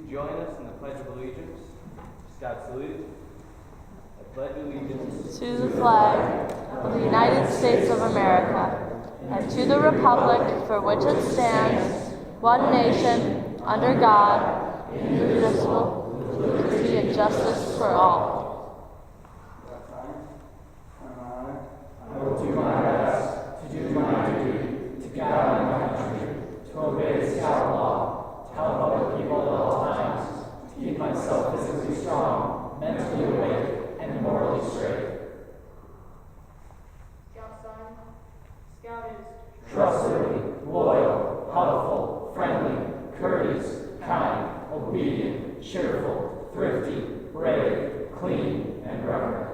Join us in the Pledge of Allegiance. Scout salute. I pledge allegiance to the flag of the United States of America and to the republic for which it stands, one nation, under God, indivisible, with liberty and justice for all. I will do my best to do my duty, to guide my country, to obey the Scout law, to help other people at all times, to keep myself physically strong, mentally awake, and morally straight. Scout sign. Scout is Trustworthy, loyal, helpful, friendly, courteous, kind, obedient, cheerful, thrifty, brave, clean, and reverent.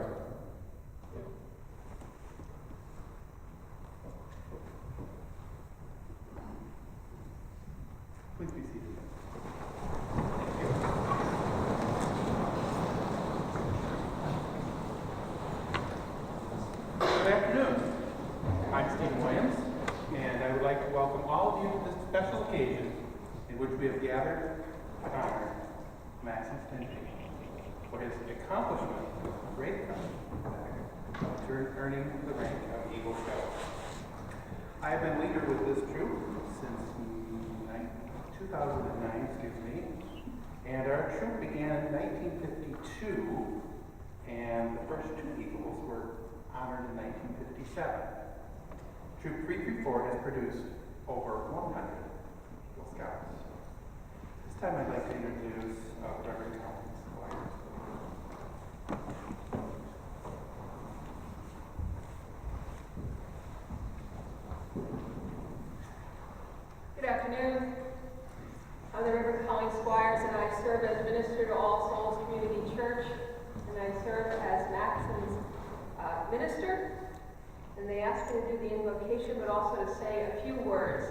Please be seated. Good afternoon. I'm Stephen Williams, and I would like to welcome all of you to this special occasion in which we have gathered to honor Maxson for his accomplishment of great earning the rank of Eagle Scout. I have been leader with this troop since 2009, and our troop began in 1952, and the first two Eagles were honored in 1957. Troop 334 has produced over 100 Eagle Scouts. This time I'd like to introduce Reverend Colin Squires. Good afternoon. I'm the Reverend Colleen Squires, and I serve as minister to All Souls Community Church, and I serve as Maxson's minister. And they asked me to do the invocation, but also to say a few words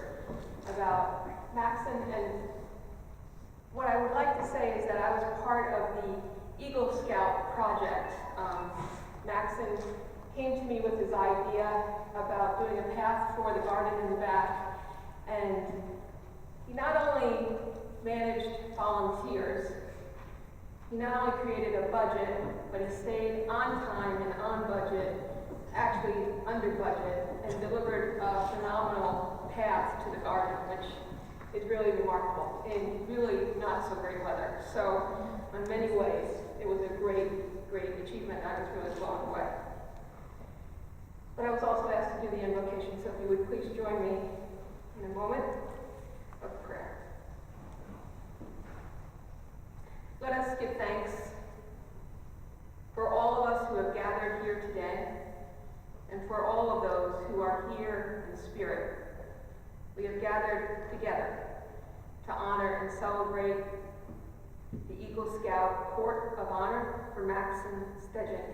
about Maxson. And what I would like to say is that I was part of the Eagle Scout project. Maxson came to me with his idea about doing a path for the garden in the back, and he not only managed volunteers, he not only created a budget, but he stayed on time and on budget, actually under budget, and delivered a phenomenal path to the garden, which is really remarkable in really not so great weather. So, in many ways, it was a great achievement. I was really blown away. But I was also asked to do the invocation, so if you would please join me in a moment of prayer. Let us give thanks for all of us who have gathered here today, and for all of those who are here in spirit. We have gathered together to honor and celebrate the Eagle Scout Court of Honor for Maxson Stegink.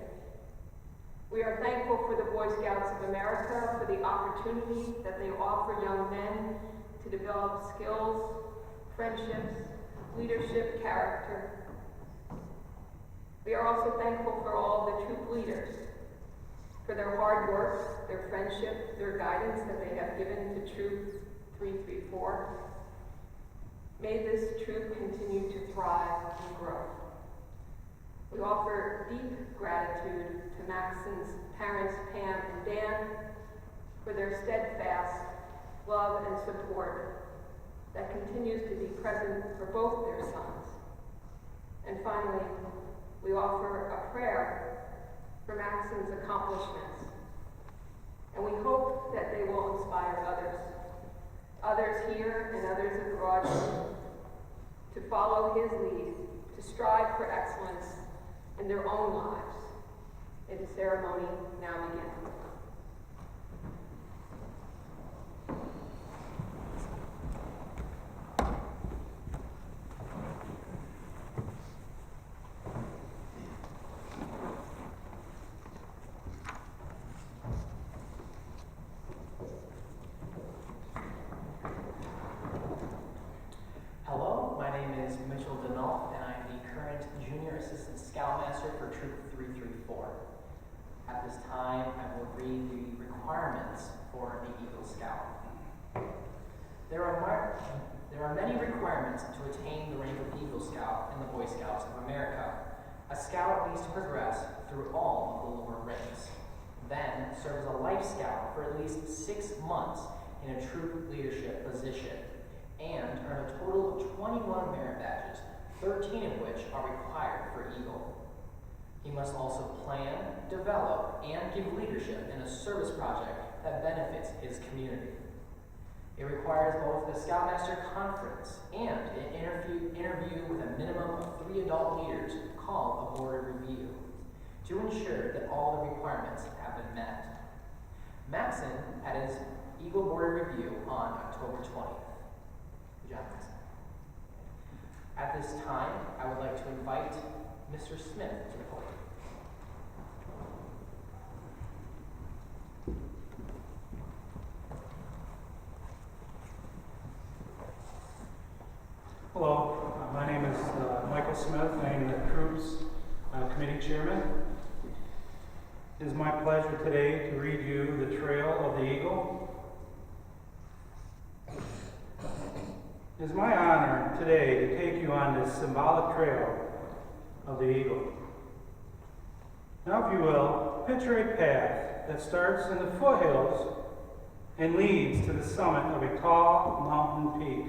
We are thankful for the Boy Scouts of America for the opportunity that they offer young men to develop skills, friendships, leadership, character. We are also thankful for all the troop leaders, for their hard work, their friendship, their guidance that they have given to Troop 334. May this troop continue to thrive and grow. We offer deep gratitude to Maxson's parents, Pam and Dan, for their steadfast love and support that continues to be present for both their sons. And finally, we offer a prayer for Maxson's accomplishments. And we hope that they will inspire others here and others abroad, to follow his lead, to strive for excellence in their own lives. May the ceremony now begin. Hello, my name is Mitchell Denault, and I'm the current Junior Assistant Scoutmaster for Troop 334. At this time, I will read the requirements for the Eagle Scout. There are many requirements to attain the rank of Eagle Scout in the Boy Scouts of America. A scout needs to progress through all of the lower ranks, then serve as a Life Scout for at least 6 months in a troop leadership position, and earn a total of 21 merit badges, 13 of which are required for Eagle. He must also plan, develop, and give leadership in a service project that benefits his community. It requires both the Scoutmaster Conference and an interview with a minimum of 3 adult leaders called a board review to ensure that all the requirements have been met. Maxson had his Eagle board review on October 20th. Good job, Maxson. At this time, I would like to invite Mr. Smith to the podium. Hello, my name is Michael Smith. I am the Troops Committee Chairman. It is my pleasure today to read you the Trail of the Eagle. It is my honor today to take you on this symbolic trail of the Eagle. Now, if you will, picture a path that starts in the foothills and leads to the summit of a tall mountain peak.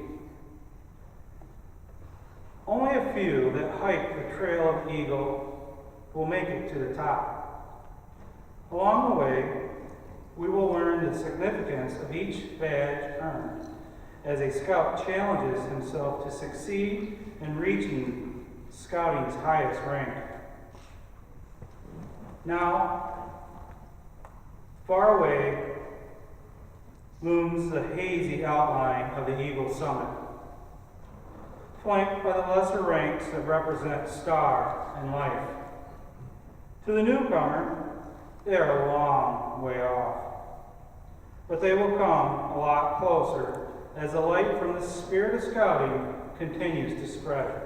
Only a few that hike the Trail of the Eagle will make it to the top. Along the way, we will learn the significance of each badge earned, as a scout challenges himself to succeed in reaching scouting's highest rank. Now, far away looms the hazy outline of the Eagle summit, flanked by the lesser ranks that represent star and life. To the newcomer, they are a long way off, but they will come a lot closer as the light from the spirit of scouting continues to spread.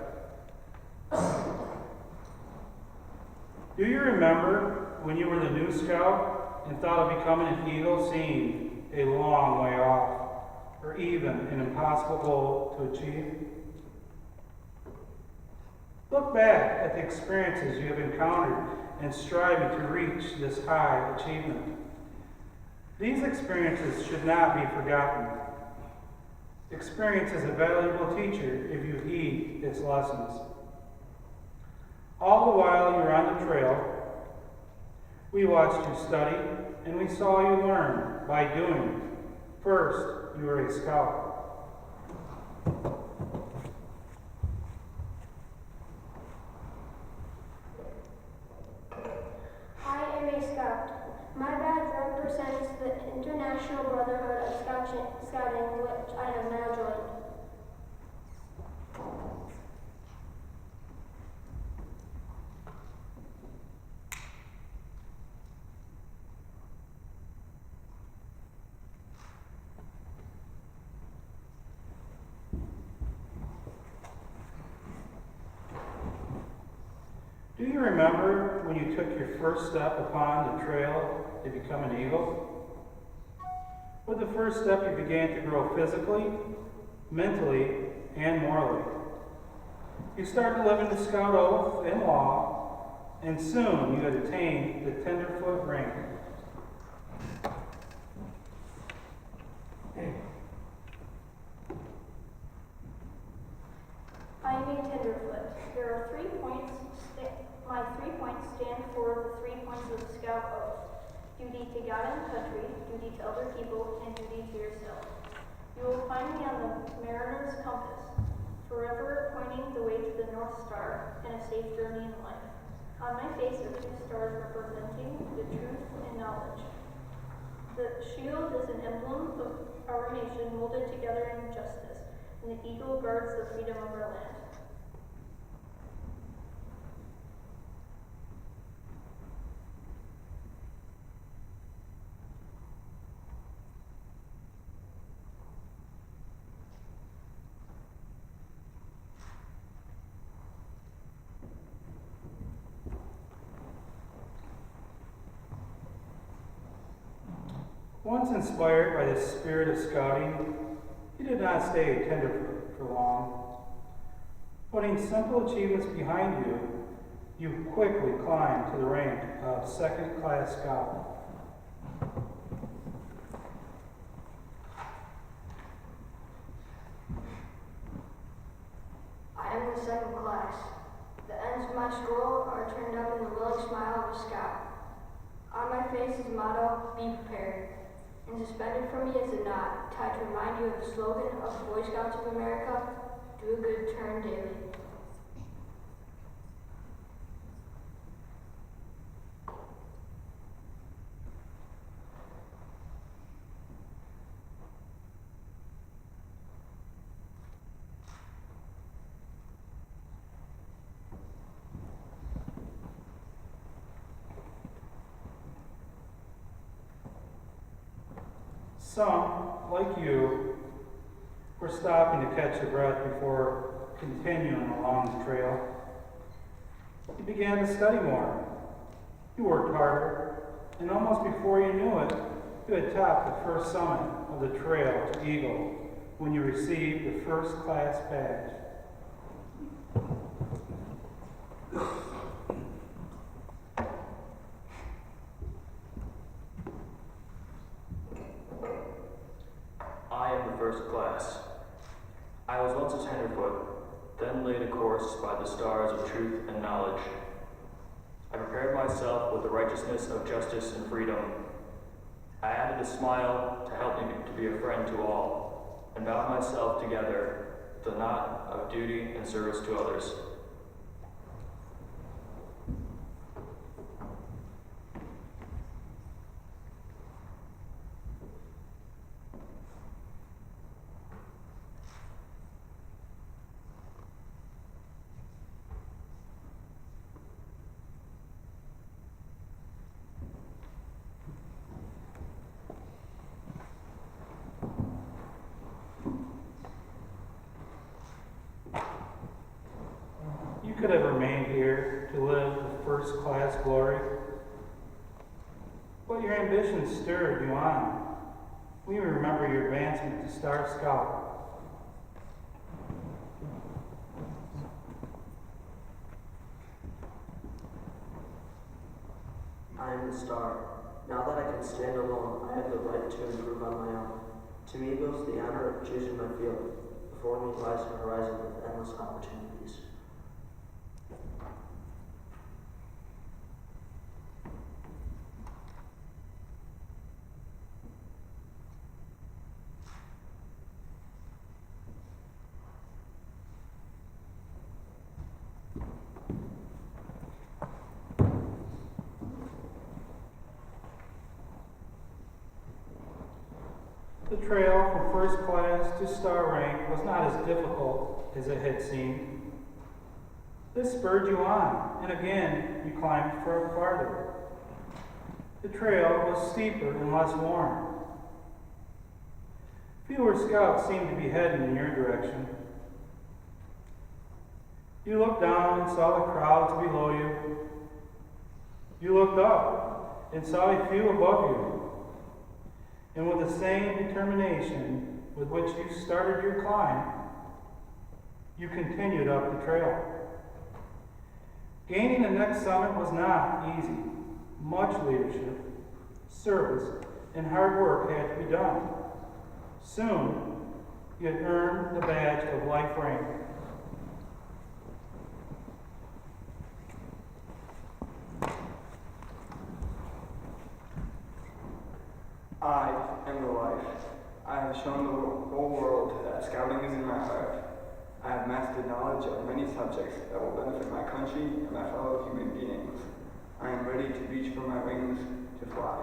Do you remember when you were the new scout and thought of becoming an Eagle seemed a long way off, or even an impossible goal to achieve? Look back at the experiences you have encountered in striving to reach this high achievement. These experiences should not be forgotten. Experience is a valuable teacher if you heed its lessons. All the while you're on the trail, we watched you study and we saw you learn by doing. First, you were a scout. I am a scout. My badge represents the International Brotherhood of Scouting, which I have now joined. Do you remember when you took your first step upon the trail to become an Eagle? With the first step, you began to grow physically, mentally, and morally. You started living the Scout oath and law, and soon you had attained the tenderfoot rank. I am a tenderfoot. There are 3 My 3 points stand for the 3 points of the Scout Oath: duty to God and country, duty to other people, and duty to yourself. You will find me on the mariner's compass, forever pointing the way to the North Star and a safe journey in life. On my face are 2 stars representing the truth and knowledge. The shield is an emblem of our nation molded together in justice, and the eagle guards the freedom of our land. Once inspired by the spirit of scouting, he did not stay a tenderfoot for long. Putting simple achievements behind you, you quickly climbed to the rank of second-class scout. I am the second class. The ends of my scroll are turned up in the willing smile of a scout. On my face is the motto, "Be prepared." And suspended from me is a knot, tied to remind you of the slogan of the Boy Scouts of America: do a good turn daily. Some, like you, were stopping to catch your breath before continuing along the trail. You began to study more. You worked harder, and almost before you knew it, you had topped the first summit of the trail to Eagle when you received the first-class badge. I am the first class. I was once a tenderfoot, then laid a course by the stars of truth and knowledge. I prepared myself with the righteousness of justice and freedom. I added a smile to help me to be a friend to all, and bound myself together with the knot of duty and service to others. You could have remained here to live the first-class glory, but your ambition stirred you on. We remember your advancement to Star Scout. I am the star. Now that I can stand alone, I have the right to improve on my own. To me goes the honor of choosing my field. Before me lies a horizon with endless opportunities. The trail from first class to star rank was not as difficult as it had seemed. This spurred you on, and again you climbed farther. The trail was steeper and less worn. Fewer scouts seemed to be heading in your direction. You looked down and saw the crowds below you. You looked up and saw a few above you. And with the same determination with which you started your climb, you continued up the trail. Gaining the next summit was not easy. Much leadership, service, and hard work had to be done. Soon, you had earned the badge of life rank. shown the whole world that scouting is in my heart. I have mastered knowledge of many subjects that will benefit my country and my fellow human beings. I am ready to reach for my wings to fly.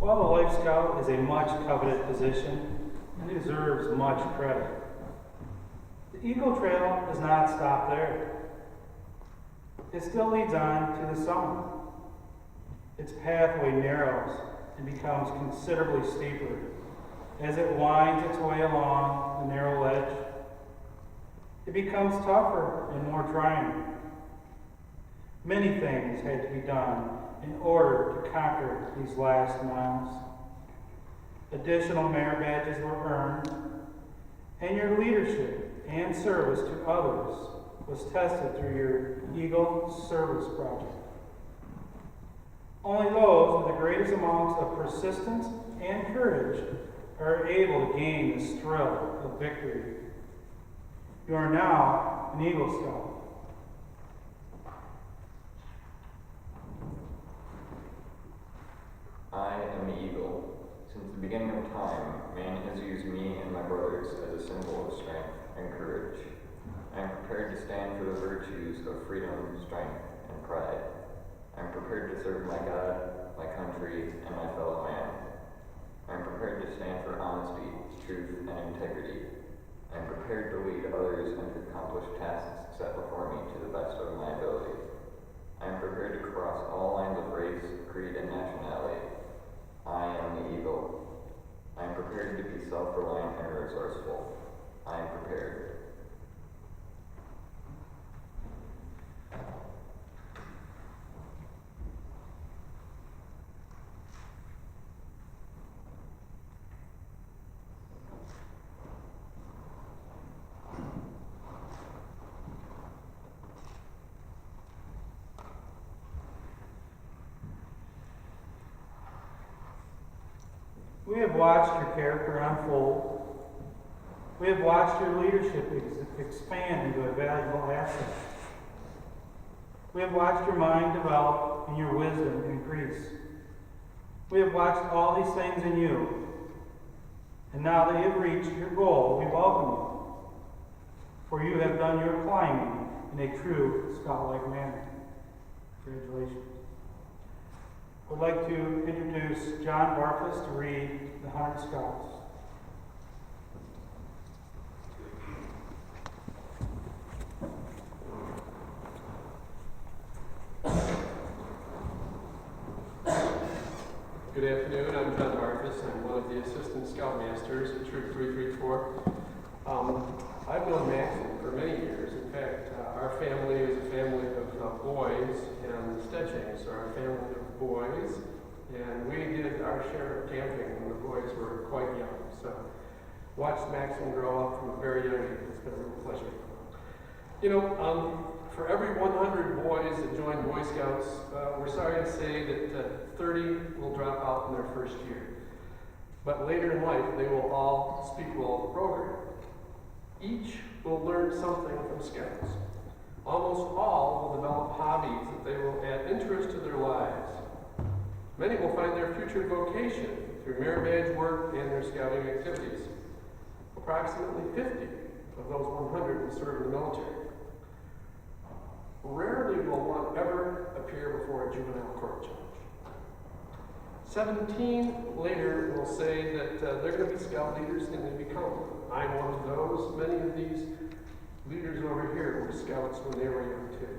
While the Life Scout is a much coveted position and deserves much credit, the Eagle Trail does not stop there. It still leads on to the summit. Its pathway narrows and becomes considerably steeper as it winds its way along the narrow ledge. It becomes tougher and more trying. Many things had to be done in order to conquer these last miles. Additional merit badges were earned, and your leadership and service to others was tested through your Eagle Service Project. Only those with the greatest amounts of persistence and courage are able to gain this thrill of victory. You are now an Eagle Scout. I am the eagle. Since the beginning of time, man has used me and my brothers as a symbol of strength and courage. I am prepared to stand for the virtues of freedom, strength, and pride. I am prepared to serve my God, my country, and my fellow man. I am prepared to stand for honesty, truth, and integrity. I am prepared to lead others and to accomplish tasks set before me to the best of my ability. I am prepared to cross all lines of race, creed, and nationality. I am the eagle. I am prepared to be self-reliant and resourceful. I am prepared. We have watched your character unfold. We have watched your leadership expand into a valuable asset. We have watched your mind develop and your wisdom increase. We have watched all these things in you. And now that you have reached your goal, we welcome you. For you have done your climbing in a true Scout-like manner. Congratulations. I would like to introduce John Barfus to read the 100 Scouts. Good afternoon, I'm John Barfus. I'm one of the assistant scoutmasters at Troop 334. I've known Maxson for many years. In fact, our family is a family of boys, and the Steginks are a family of boys, and we did our share of camping when the boys were quite young. So, watched Maxson grow up from a very young age. It's been a real pleasure. You know, for every 100 boys that join Boy Scouts, we're sorry to say that 30 will drop out in their first year. But later in life, they will all speak well of the program. Each will learn something from Scouts. Almost all will develop hobbies that they will add interest to their lives. Many will find their future vocation through merit badge work and their scouting activities. Approximately 50 of those 100 will serve in the military. Rarely will one ever appear before a juvenile court judge. 17 later will say that they're going to be scout leaders and they become. I'm one of those. Many of these leaders over here were scouts when they were young too.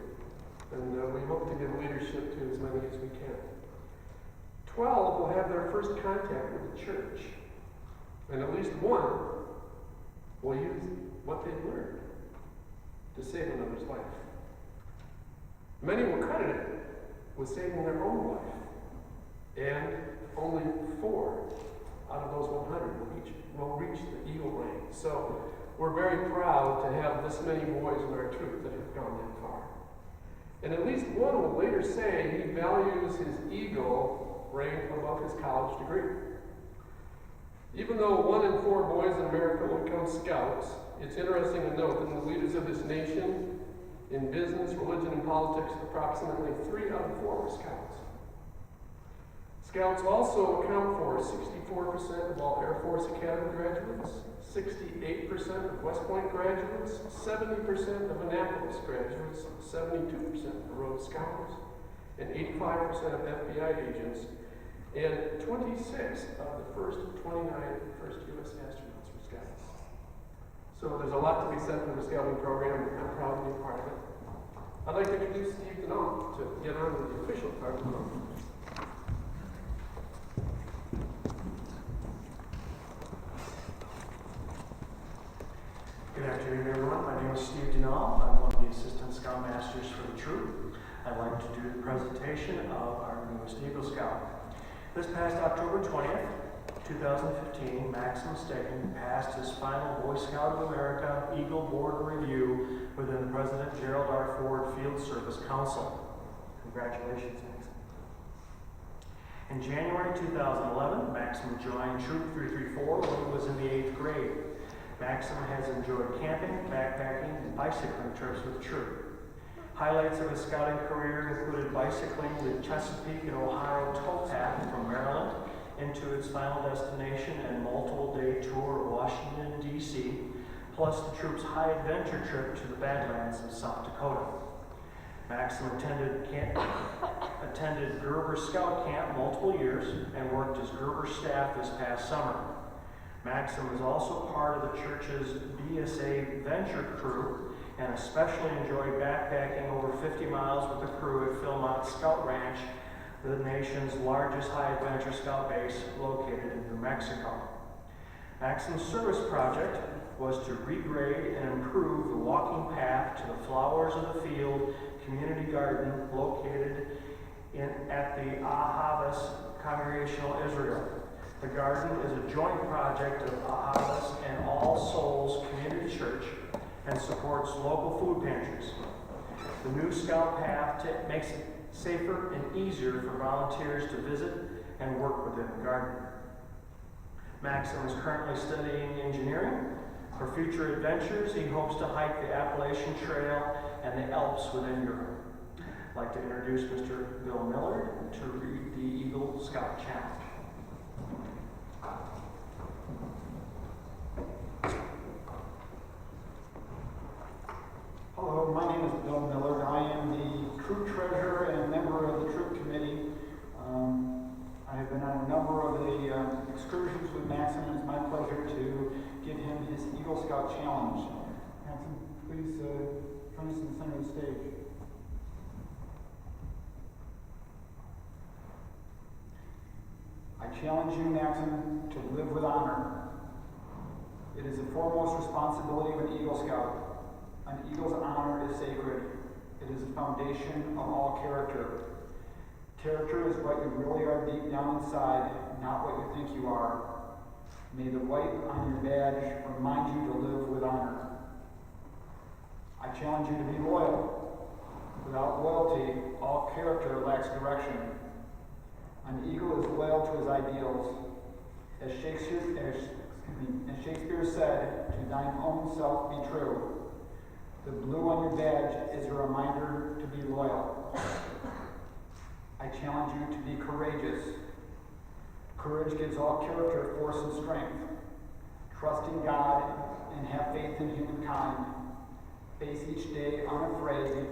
And we hope to give leadership to as many as we can. 12 will have their first contact with the church. And at least one will use what they've learned to save another's life. Many will credit it with saving their own life. And only 4 out of those 100 will reach the eagle rank. So We're very proud to have this many boys in our troop that have gone that far. And at least one will later say he values his eagle rank above his college degree. Even though 1 in 4 boys in America will become scouts, it's interesting to note that the leaders of this nation in business, religion, and politics, approximately 3 out of 4 were scouts. Scouts also account for 64% of all Air Force Academy graduates, 68% of West Point graduates, 70% of Annapolis graduates, 72% of Rhodes Scholars, and 85% of FBI agents, and 26 of the first 29 first U.S. astronauts were scouts. So there's a lot to be said for the scouting program, and I'm proud to be part of it. I'd like to introduce Steve Denal to get on to the official part of the program. Good afternoon, everyone. My name is Steve Denal. I'm one of the Assistant Scoutmasters for the troop. I'd like to do the presentation of our newest Eagle Scout. This past October 20th, 2015, Maxson Stegink passed his final Boy Scout of America Eagle Board Review within the President Gerald R. Ford Field Service Council. Congratulations, Maxson. In January 2011, Maxson joined Troop 334 when he was in the 8th grade. Maxson has enjoyed camping, backpacking, and bicycling trips with troop. Highlights of his scouting career included bicycling the Chesapeake and Ohio towpath from Maryland into its final destination and multiple-day tour of Washington, D.C., plus the troop's high adventure trip to the Badlands of South Dakota. Maxson attended Gerber Scout Camp multiple years and worked as Gerber staff this past summer. Maxson was also part of the church's BSA Venture crew and especially enjoyed backpacking over 50 miles with the crew at Philmont Scout Ranch, the nation's largest high adventure scout base located in New Mexico. Maxson's service project was to regrade and improve the walking path to the Flowers of the Field community garden located at the Ahavas Congregational Israel. The garden is a joint project of Ahavas and All Souls Community Church and supports local food pantries. The new scout path makes it safer and easier for volunteers to visit and work within the garden. Maxson is currently studying engineering. For future adventures, he hopes to hike the Appalachian Trail and the Alps within Europe. I'd like to introduce Mr. Bill Miller to read the Eagle Scout Challenge. Hello, my name is Bill Miller. I am the troop treasurer and member of the troop committee. I have been on a number of the excursions with Maxson, and it's my pleasure to give him his Eagle Scout Challenge. Maxson, please join us in the center of the stage. I challenge you, Maxson, to live with honor. It is the foremost responsibility of an Eagle Scout. An eagle's honor is sacred. It is the foundation of all character. Character is what you really are deep down inside, not what you think you are. May the white on your badge remind you to live with honor. I challenge you to be loyal. Without loyalty, all character lacks direction. An eagle is loyal to his ideals. As Shakespeare said, to thine own self be true. The blue on your badge is a reminder to be loyal. I challenge you to be courageous. Courage gives all character force and strength. Trust in God and have faith in humankind. Face each day unafraid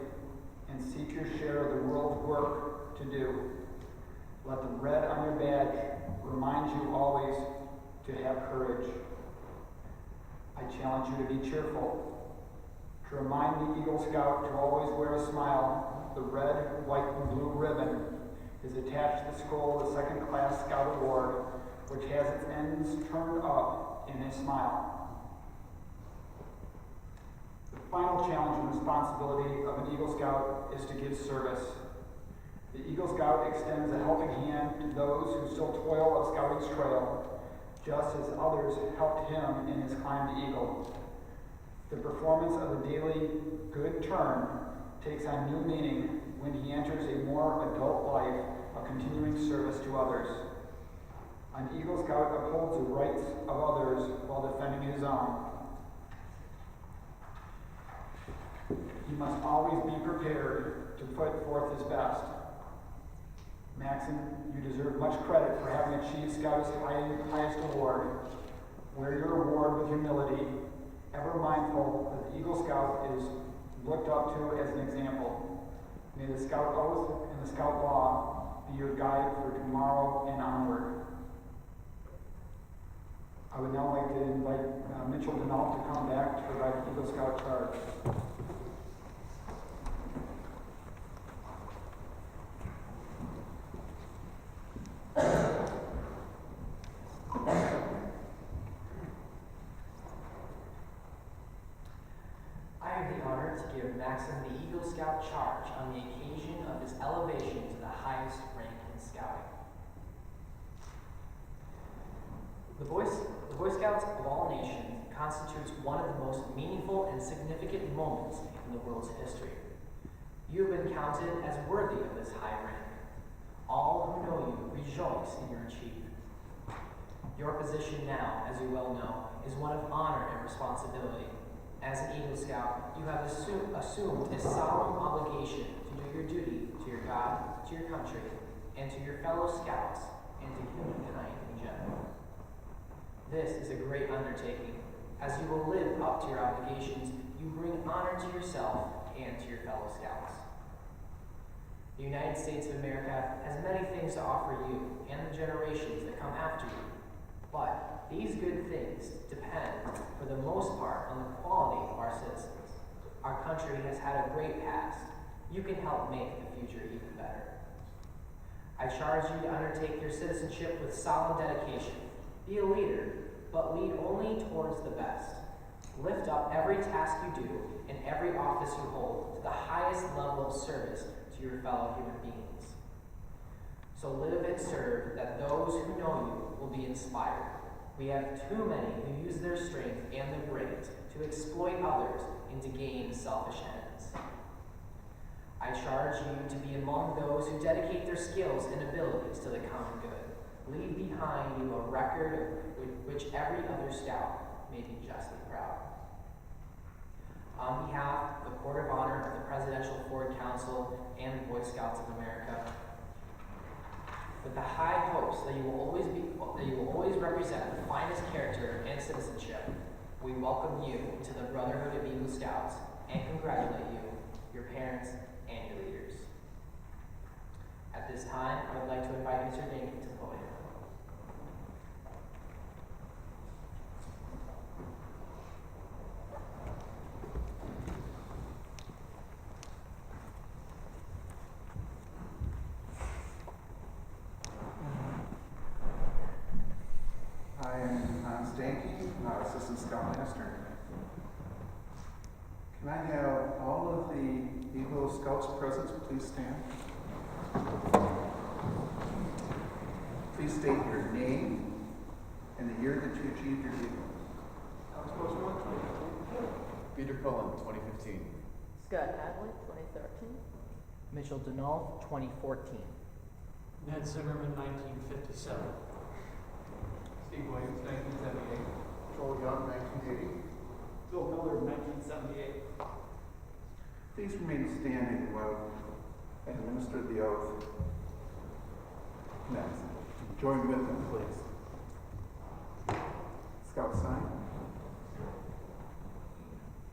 and seek your share of the world's work to do. Let the red on your badge remind you always to have courage. I challenge you to be cheerful. To remind the Eagle Scout to always wear a smile, the red, white, and blue ribbon is attached to the scroll of the Second Class Scout Award, which has its ends turned up in a smile. The final challenge and responsibility of an Eagle Scout is to give service. The Eagle Scout extends a helping hand to those who still toil up Scouting's trail, just as others helped him in his climb to Eagle. The performance of the daily good turn takes on new meaning when he enters a more adult life of continuing service to others. An Eagle Scout upholds the rights of others while defending his own. He must always be prepared to put forth his best. Maxson, you deserve much credit for having achieved Scout's highest award. Wear your award with humility, ever mindful that the Eagle Scout is looked up to as an example. May the Scout oath and the Scout law be your guide for tomorrow and onward. I would now like to invite Mitchell Denault to come back to provide the Eagle Scout charge. I have the honor to give Maxson the Eagle Scout charge on the occasion of his elevation to the highest rank in Scouting. The Boy Scouts of all nations constitutes one of the most meaningful and significant moments in the world's history. You have been counted as worthy of this high rank. All who know you rejoice in your achievement. Your position now, as you well know, is one of honor and responsibility. As an Eagle Scout, you have assumed a solemn obligation to do your duty to your God, to your country, and to your fellow Scouts, and to humankind in general. This is a great undertaking. As you will live up to your obligations, you bring honor to yourself and to your fellow Scouts. The United States of America has many things to offer you and the generations that come after you. But these good things depend, for the most part, on the quality of our citizens. Our country has had a great past. You can help make the future even better. I charge you to undertake your citizenship with solemn dedication. Be a leader, but lead only towards the best. Lift up every task you do and every office you hold to the highest level of service to your fellow human beings. So live and serve that those who know you will be inspired. We have too many who use their strength and their brains to exploit others and to gain selfish ends. I charge you to be among those who dedicate their skills and abilities to the common good. Leave behind you a record of which every other Scout may be justly proud. On behalf of the Court of Honor of the Presidential Ford Council and the Boy Scouts of America, with the high hopes that you will always represent the finest character and citizenship, we welcome you to the Brotherhood of Eagle Scouts and congratulate you, your parents, and your leaders. At this time, I would like to invite Mr. Stegink to the podium. I am Stegink, Assistant Scoutmaster. Can I have all of the Eagle Scouts present please stand? Please state your name and the year that you achieved your Eagle. Peter Cullen, 2015. Scott Hadley, 2013. Mitchell Denault, 2014. Ned Zimmerman, 1957. Steve Williams, 1978. Joel Young, 1980. Bill Miller, 1978. Please remain standing while I administer the oath. Next, join with me, please. Scout sign.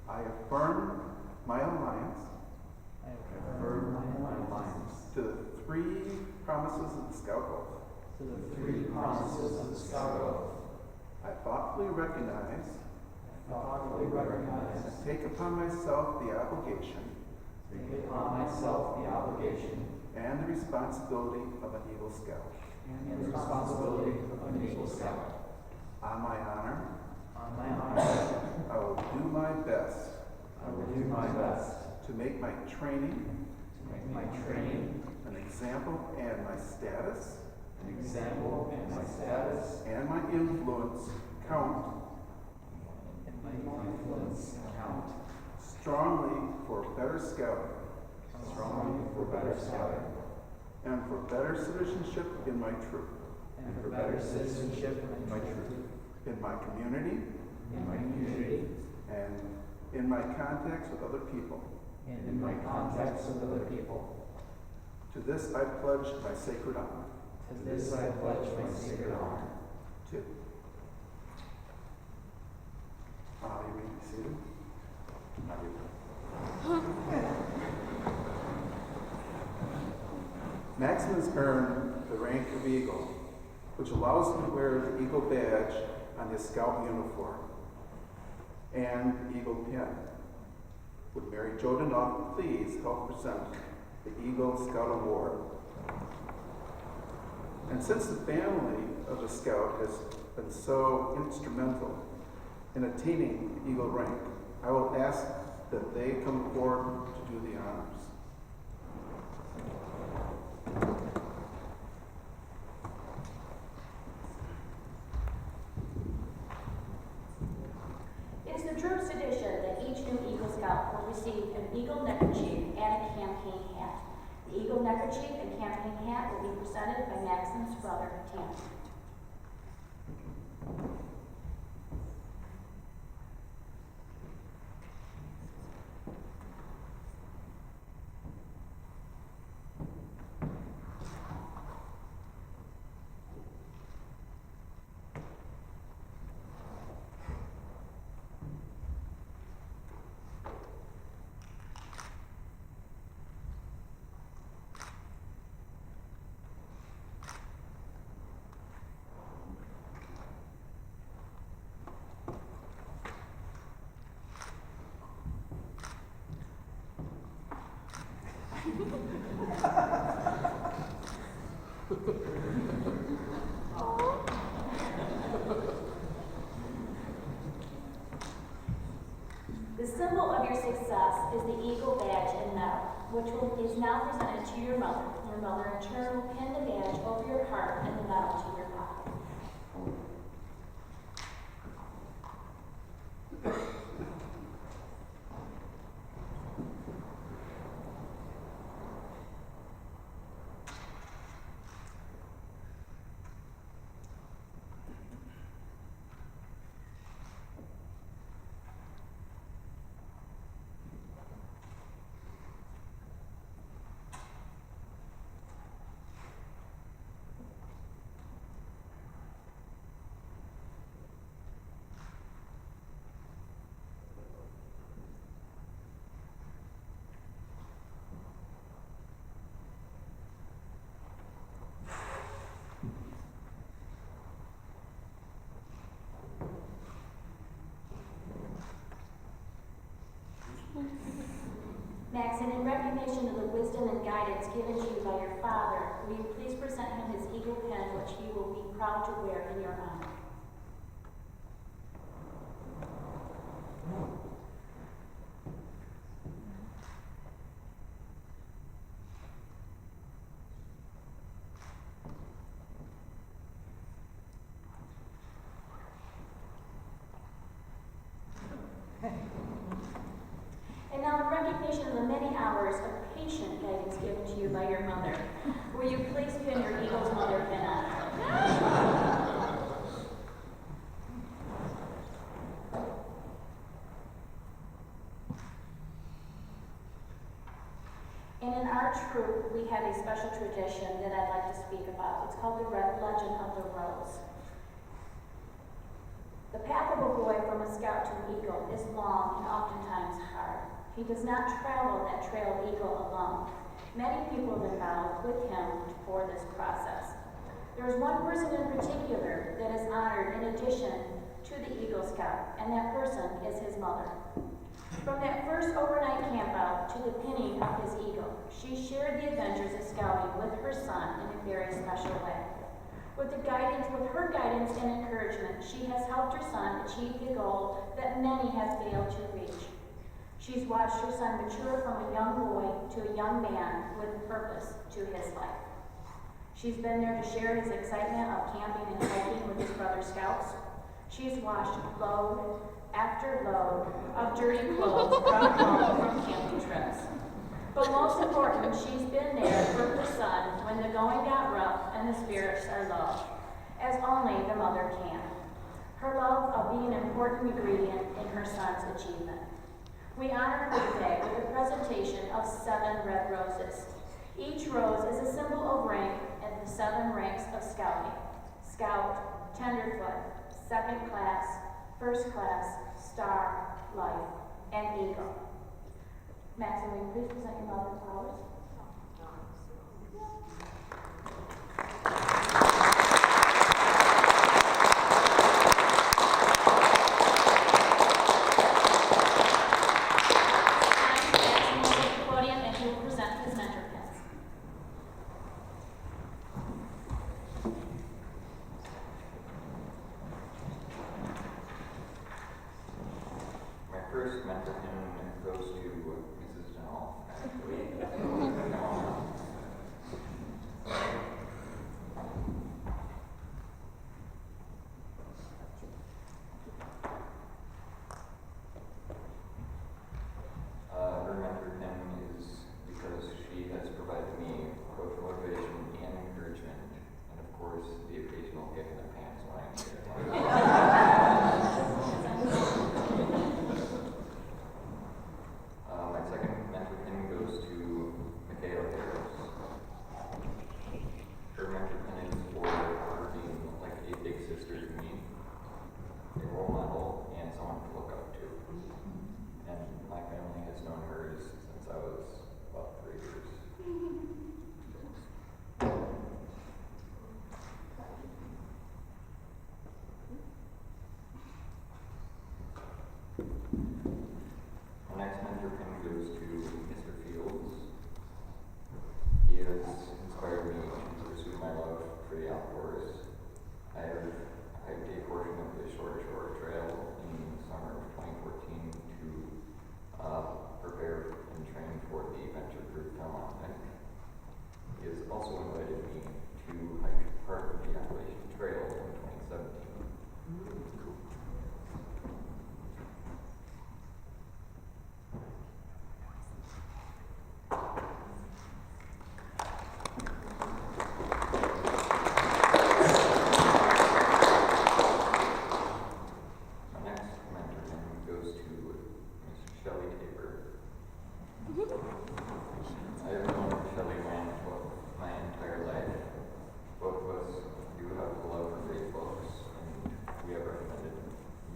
I affirm my allegiance to the three promises of the Scout Oath. I thoughtfully recognize and take upon myself the obligation and the responsibility of an Eagle Scout. On my honor, I will do my best to make my training an example and my status and my influence count count strongly for better scouting and for better citizenship in my troop, in my community, and in my contacts with other people. To this I pledge my sacred honor. Two. You may be seated. Maxson has earned the rank of Eagle, which allows him to wear the Eagle badge on his scout uniform and the Eagle pin. Would Mary Jo Denoff please help present the Eagle Scout Award? And since the family of the Scout has been so instrumental in attaining the Eagle rank, I will ask that they come forward to do the honors. It is the troop's tradition that each new Eagle Scout will receive an Eagle neckerchief and a campaign hat. The Eagle neckerchief and campaign hat will be presented by Maxson's brother, Tim. The symbol of your success is the Eagle badge and medal, which is now presented to your mother. Your mother in turn will pin the badge over your heart and the medal to your pocket. Maxson, in recognition of the wisdom and guidance given to you by your father, will you please present him his Eagle pin, which he will be proud to wear in your honor? And now, in recognition of the many hours of patient guidance given to you by your mother, will you please pin your Eagle's mother pin on? And in our troop, we have a special tradition that I'd like to speak about. It's called the Legend of the Rose. The path of a boy from a scout to an eagle is long and oftentimes hard. He does not travel that trail of eagle alone. Many people have involved with him for this process. There is one person in particular that is honored in addition to the Eagle Scout, and that person is his mother. From that first overnight campout to the pinning of his eagle, she shared the adventures of scouting with her son in a very special way. With her guidance and encouragement, she has helped her son achieve the goal that many have failed to reach. She's watched her son mature from a young boy to a young man with purpose to his life. She's been there to share his excitement of camping and hiking with his brother scouts. She's watched load, after load of dirty clothes brought home from camping trips. But most important, she's been there for her son when the going got rough and the spirits are low, as only the mother can. Her love of being an important ingredient in her son's achievement. We honor her today with the presentation of 7 red roses. Each rose is a symbol of rank in the 7 ranks of scouting: Scout, Tenderfoot, Second Class, First Class, Star, Life, and Eagle. Maxson, will you please present your mother flowers? Maxson will take the podium and he will present his mentor pins. My first mentor pin goes to Mrs. Janelle, actually. Her mentor pin is because she has provided me both motivation and encouragement, and of course, the occasional kick in the pants when I need it. My second mentor pin goes to Michaela Harris. Her mentor pin is for her being like a big sister to me, a role model, and someone to look up to. And my family has known her since I was about 3 years. My next mentor pin goes to Mr. Fields. He has inspired me to pursue my love for the outdoors. I have hiked a portion of the Shore Trail in the summer of 2014 to prepare and train for the Venture Group Belmont Hike. He has also invited me to hike part of the Appalachian Trail in 2017. My next mentor pin goes to Miss Shelley Tabor. I have known Shelley Wayne my entire life. Both of us do have a love for great books, and we have recommended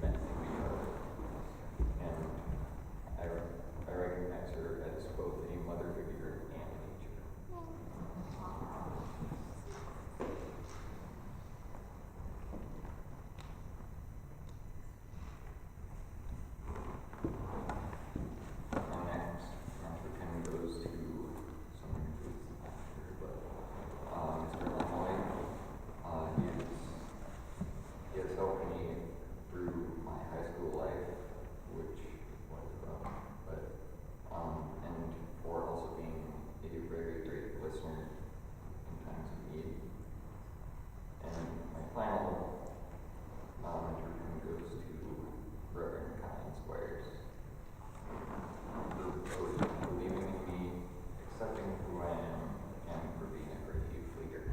many to each other. And I recognize her as both a mother figure and a teacher. My next mentor pin goes to someone who's not here, but Mr. Lanoy. He has helped me through my high school life, which was rough, but and for also being a very great listener in times of need. And my final mentor pin goes to Reverend Colin Squires. For believing in me, accepting who I am, and for being a great youth leader.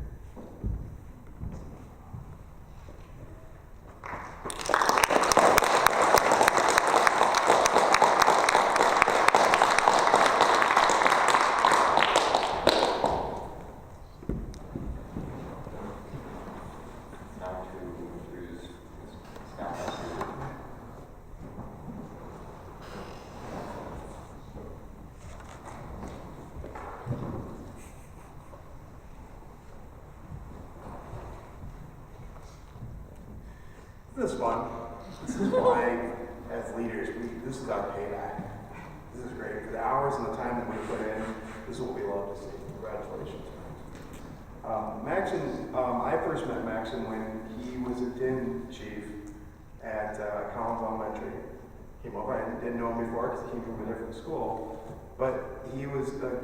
Now to introduce Ms. Scoutmaster. This is fun. This is why, as leaders, this is our payback. This is great. For the hours and the time that we put in, this is what we love to see. Congratulations. Maxson, I first met Maxson when he was a din chief at Collins Elementary. Came over, I didn't know him before because he came from a different school, but he was a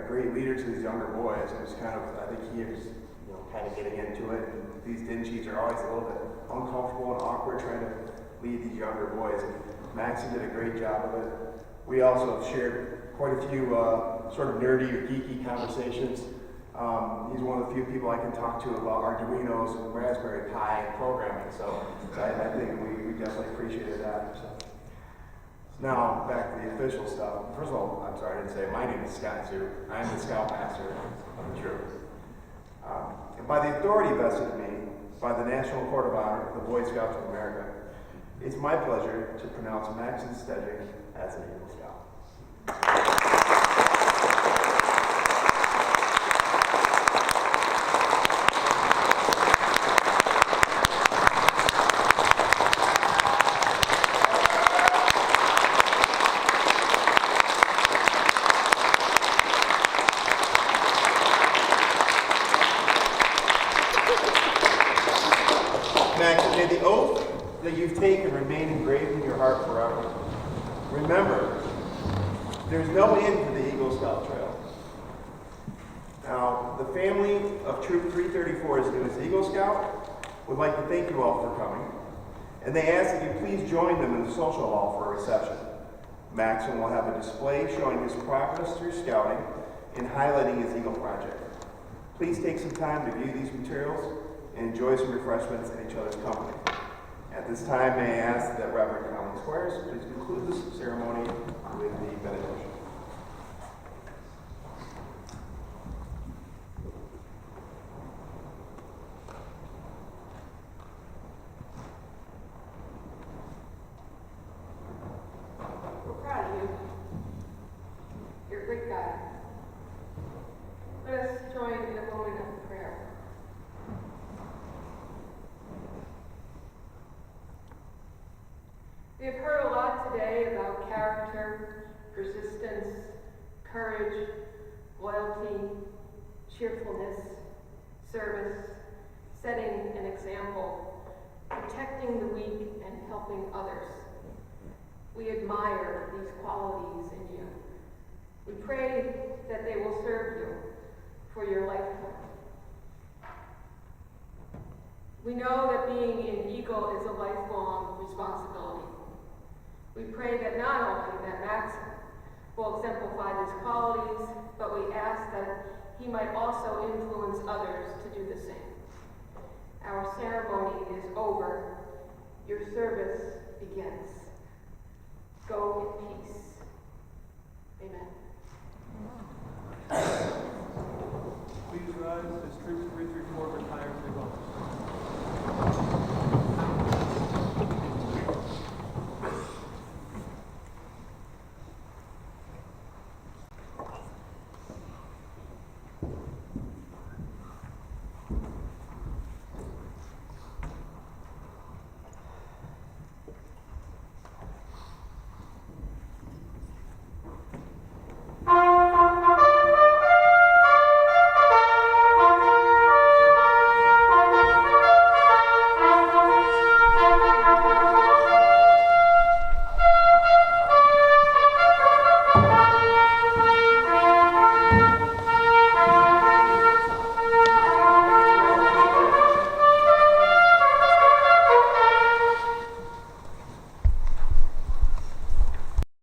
great leader to these younger boys. It was kind of, I think he was, kind of getting into it. And these din chiefs are always a little bit uncomfortable and awkward trying to lead these younger boys. Maxson did a great job of it. We also have shared quite a few sort of nerdy or geeky conversations. He's one of the few people I can talk to about Arduinos and Raspberry Pi and programming, so I think we definitely appreciated that. So now, back to the official stuff. First of all, I'm sorry I didn't say it. My name is Scott Zhu. I'm the Scoutmaster of the troop. And by the authority vested in me by the National Court of Honor of the Boy Scouts of America, it's my pleasure to pronounce Maxson Stegink as an Eagle Scout. Maxson, may the oath that you've taken remain engraved in your heart forever. Remember, there's no end to the Eagle Scout Trail. Now, the family of Troop 334's newest Eagle Scout would like to thank you all for coming, and they ask that you please join them in the social hall for a reception. Maxson will have a display showing his progress through scouting and highlighting his Eagle project. Please take some time to view these materials and enjoy some refreshments in each other's company. At this time, may I ask that Reverend Colleen Squires please conclude this ceremony with the benediction. We're proud of you. You're a great guy. Let us join in a moment of prayer. We have heard a lot today about character, persistence, courage, loyalty, cheerfulness, service, setting an example, protecting the weak, and helping others. We admire these qualities in you. We pray that they will serve you for your lifetime. We know that being an Eagle is a lifelong responsibility. We pray that not only that Maxson will exemplify these qualities, but we ask that he might also influence others to do the same. Our ceremony is over. Your service begins. Go in peace.